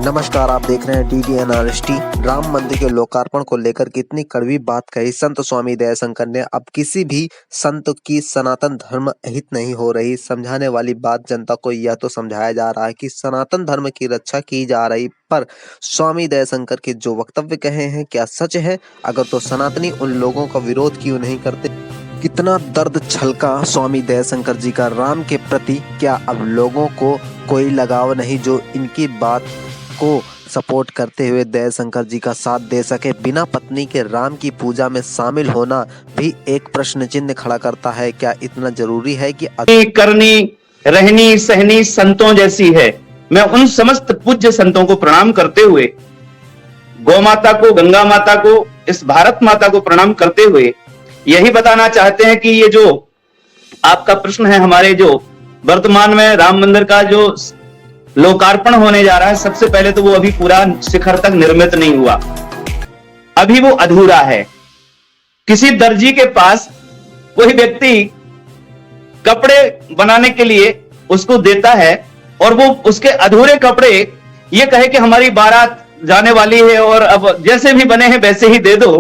नमस्कार, आप देख रहे हैं DDN आरएसटी। राम मंदिर के लोकार्पण को लेकर कितनी कड़वी बात कही संत स्वामी दयाशंकर ने। अब किसी भी संत की सनातन धर्म हित नहीं हो रही। समझाने वाली बात जनता को यह तो समझाया जा रहा है कि सनातन धर्म की रक्षा की जा रही, पर स्वामी दयाशंकर के जो वक्तव्य कहे हैं क्या सच है? अगर तो सनातनी उन लोगों का विरोध क्यों नहीं करते? कितना दर्द छलका स्वामी दयाशंकर जी का राम के प्रति। क्या अब लोगों को कोई लगाव नहीं जो इनकी बात को सपोर्ट करते हुए दयाशंकर जी का साथ दे सके? बिना पत्नी के राम की पूजा में शामिल होना भी एक प्रश्न चिन्ह खड़ा करता है। क्या इतना जरूरी है कि करनी रहनी सहनी संतों जैसी है? मैं उन समस्त पूज्य संतों को प्रणाम करते हुए, गौ माता को, गंगा माता को, इस भारत माता को प्रणाम करते हुए यही बताना चाहते हैं कि ये जो आपका प्रश्न है, हमारे जो वर्तमान में राम मंदिर का जो लोकार्पण होने जा रहा है, सबसे पहले तो वो अभी पूरा शिखर तक निर्मित नहीं हुआ, अभी वो अधूरा है। किसी दर्जी के पास कोई व्यक्ति कपड़े बनाने के लिए उसको देता है और वो उसके अधूरे कपड़े ये कहे कि हमारी बारात जाने वाली है और अब जैसे भी बने हैं वैसे ही दे दो,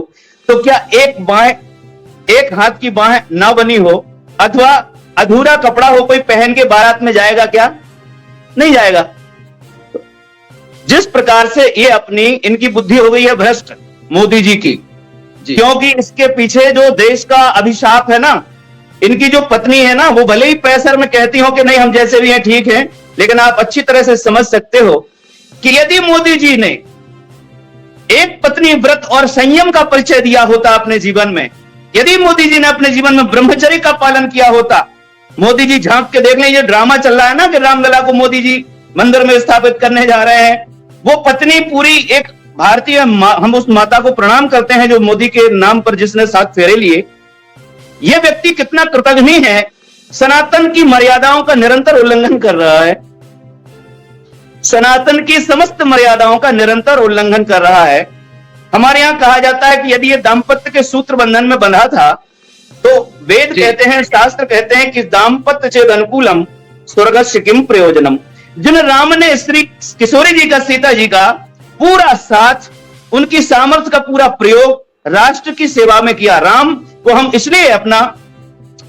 तो क्या एक हाथ की बाह ना बनी हो अथवा अधूरा कपड़ा हो कोई पहन के बारात में जाएगा क्या? नहीं जाएगा। जिस प्रकार से ये इनकी बुद्धि हो गई है भ्रष्ट मोदी जी की, क्योंकि इसके पीछे जो देश का अभिशाप है ना, इनकी जो पत्नी है ना, वो भले ही पैसर में कहती हो कि नहीं हम जैसे भी हैं ठीक हैं, लेकिन आप अच्छी तरह से समझ सकते हो कि यदि मोदी जी ने एक पत्नी व्रत और संयम का परिचय दिया होता अपने जीवन में, यदि मोदी जी ने अपने जीवन में ब्रह्मचर्य का पालन किया होता, मोदी जी झांक के देख लें, ये ड्रामा चल रहा है ना कि रामलला को मोदी जी मंदिर में स्थापित करने जा रहे हैं, वो पत्नी पूरी एक भारतीय हम उस माता को प्रणाम करते हैं जो मोदी के नाम पर जिसने 7 फेरे लिए। यह व्यक्ति कितना कृतघ्नी है, सनातन की मर्यादाओं का निरंतर उल्लंघन कर रहा है, सनातन की समस्त मर्यादाओं का निरंतर उल्लंघन कर रहा है। हमारे यहां कहा जाता है कि यदि ये दाम्पत्य के सूत्र बंधन में बंधा था तो वेद कहते हैं, शास्त्र कहते हैं कि दाम्पत्य चेद अनुकूलम स्वर्गस्य किम प्रयोजनम। जिन राम ने श्री किशोरी जी का, सीता जी का पूरा साथ, उनकी सामर्थ्य का पूरा प्रयोग राष्ट्र की सेवा में किया। राम को हम इसलिए अपना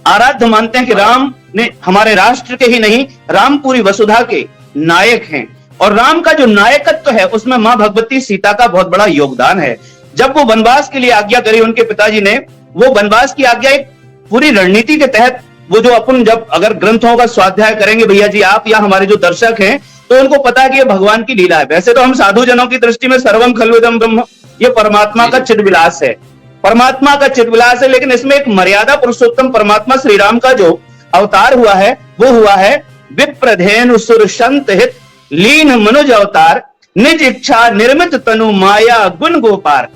आराध्य मानते हैं कि राम ने हमारे राष्ट्र के ही नहीं, राम पूरी वसुधा के नायक हैं, और राम का जो नायकत्व है उसमें मां भगवती सीता का बहुत बड़ा योगदान है। जब वो वनवास के लिए आज्ञा करी उनके पिताजी ने, वो वनवास की आज्ञा एक पूरी रणनीति के तहत, वो जो अपन जब अगर ग्रंथों का स्वाध्याय करेंगे भैया जी आप या हमारे जो दर्शक हैं, तो उनको पता है कि ये भगवान की लीला है। वैसे तो हम साधु जनों की दृष्टि में सर्वम खल्विदम ब्रह्म, ये परमात्मा का चिद्विलास है, परमात्मा का चिद्विलास है, लेकिन इसमें एक मर्यादा पुरुषोत्तम परमात्मा श्री राम का जो अवतार हुआ है वो हुआ है विप्रधेनु सुर संत हित लीन मनुज अवतार, निज इच्छा निर्मित तनु माया गुण गोपार,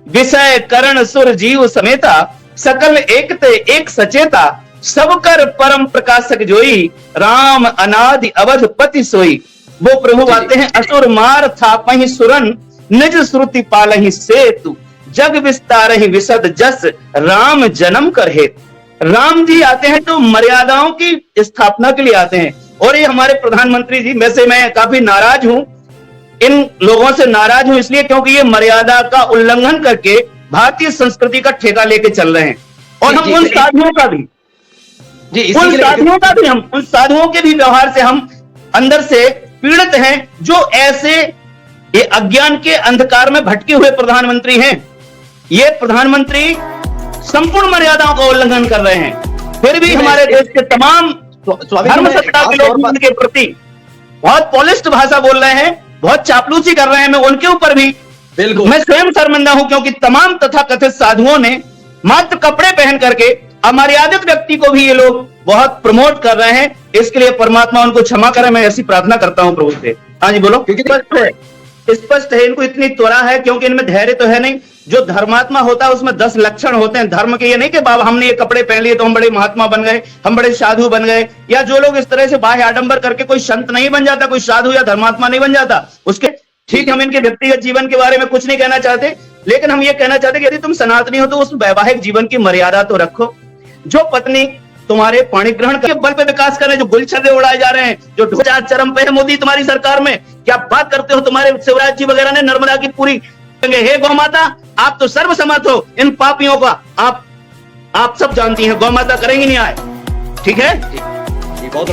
विषय करण सुर जीव समेता, सकल एकते एक सचेता, सब कर परम प्रकाशक जोई, राम अनादि अवध पति सोई। वो प्रभु आते हैं, असुर मार था पहि सुरन, निज श्रुति पालहि सेतु, जग विस्तारहि विशद जस, राम जन्म कर हेत। राम जी आते हैं तो मर्यादाओं की स्थापना के लिए आते हैं। और ये हमारे प्रधानमंत्री जी, वैसे मैं काफी नाराज हूं, इन लोगों से नाराज हूं इसलिए क्योंकि ये मर्यादा का उल्लंघन करके भारतीय संस्कृति का ठेका लेके चल रहे हैं। और हम उन साधुओं का भी हम उन साधुओं के भी व्यवहार से हम अंदर से पीड़ित हैं, जो ऐसे ये अज्ञान के अंधकार में भटके हुए प्रधानमंत्री हैं। ये प्रधानमंत्री संपूर्ण मर्यादाओं का उल्लंघन कर रहे हैं, फिर भी हमारे देश के तमाम धर्म सत्ता के लोग उनके प्रति बहुत पॉलिश्ड भाषा बोल रहे हैं, बहुत चापलूसी कर रहे हैं। मैं उनके ऊपर भी बिल्कुल मैं स्वयं शर्मिंदा हूं, क्योंकि तमाम तथाकथित साधुओं ने मात्र कपड़े पहन करके अमर्यादित व्यक्ति को भी ये लोग बहुत प्रमोट कर रहे हैं। इसके लिए परमात्मा उनको क्षमा करे, मैं ऐसी प्रार्थना करता हूं प्रभु से। हाँ जी बोलो। क्योंकि स्पष्ट है, इनको इतनी त्वरा है क्योंकि इनमें धैर्य तो है नहीं। जो धर्मात्मा होता है उसमें 10 लक्षण होते हैं धर्म के। ये नहीं कि बाबा हमने ये कपड़े पहन लिए तो हम बड़े महात्मा बन गए, हम बड़े साधु बन गए, या जो लोग इस तरह से बाह्य आडंबर करके कोई संत नहीं बन जाता, कोई साधु या धर्मात्मा नहीं बन जाता उसके। ठीक, हम इनके व्यक्तिगत जीवन के बारे में कुछ नहीं कहना चाहते, लेकिन हम ये कहना चाहते कि यदि तुम सनातनी हो तो उस वैवाहिक जीवन की मर्यादा तो रखो। जो पत्नी तुम्हारे पाणी ग्रहण के बल पे विकास कर रहे हैं, जो गुलछर्रे उड़ाए जा रहे हैं, जो ढोचार चरम पे है मोदी तुम्हारी सरकार में। क्या बात करते हो, तुम्हारे शिवराज जी वगैरह ने नर्मदा की पूरी, हे गौ माता, आप तो सर्वसम्मत हो इन पापियों का, आप सब जानती हैं गौ माता करेंगी न्याय, ठीक है। बहुत